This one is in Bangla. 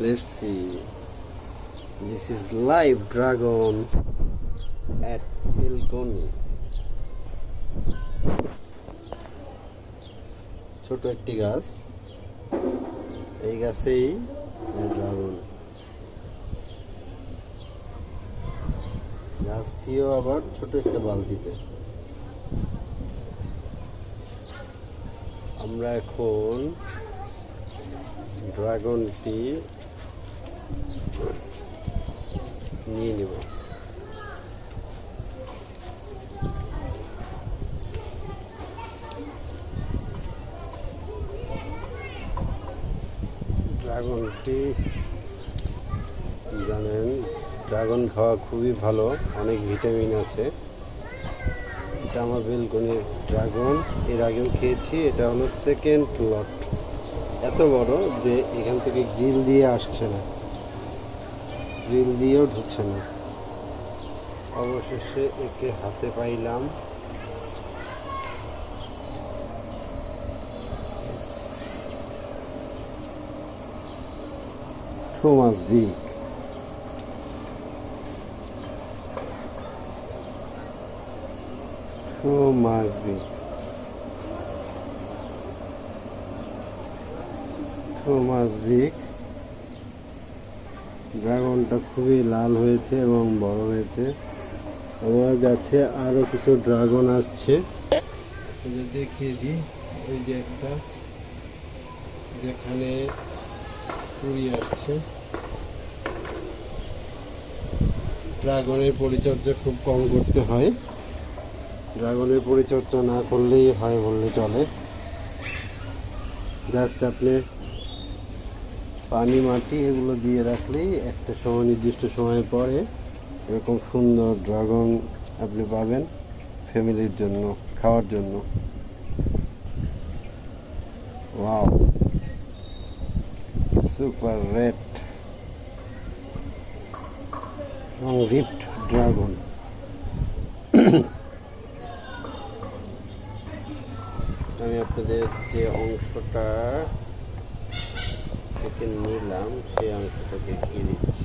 Let's see. This is live dragon at Pilgoni. ছোট একটি গাছ, এই গাছেই ড্রাগন। গাছটিও আবার ছোট একটা বালতিতে। আমরা এখন ড্রাগনটি নিয়ে নেব। ড্রাগনটি জানেন, ড্রাগন খাওয়া খুবই ভালো, অনেক ভিটামিন আছে। এটা আমার বেলকনির ড্রাগন, এর আগেও খেয়েছি। এটা হলো সেকেন্ড লট, এত বড় যে এখান থেকে গ্রিল দিয়ে আসছে না, গ্রিল দিয়েও ঢুকছে না। অবশেষে একে হাতে পাইলাম। Thomas Beek. Thomas Beek. Thomas Beek. ড্রাগনটা খুবই লাল হয়েছে এবং বড় হয়েছে। আমার গাছে আরো কিছু ড্রাগন আসছে, দেখিয়ে দিই। ওই যে একটা, যেখানে কুড়ি আসছে। ড্রাগনের পরিচর্যা খুব কম করতে হয়, ড্রাগনের পরিচর্যা না করলেই হয় বললে চলে। জাস্ট আপনি পানি মাটি এগুলো দিয়ে রাখলেই একটা সময়, নির্দিষ্ট সময় পরে এরকম সুন্দর ড্রাগন আপনি পাবেন ফ্যামিলির জন্য, খাওয়ার জন্য। ওয়াও, সুপার রেড এবং রিপ্ট ড্রাগন। আমি আপনাদের যে অংশটা থেকে নিলাম সেই অংশটা দেখিয়ে দিচ্ছি।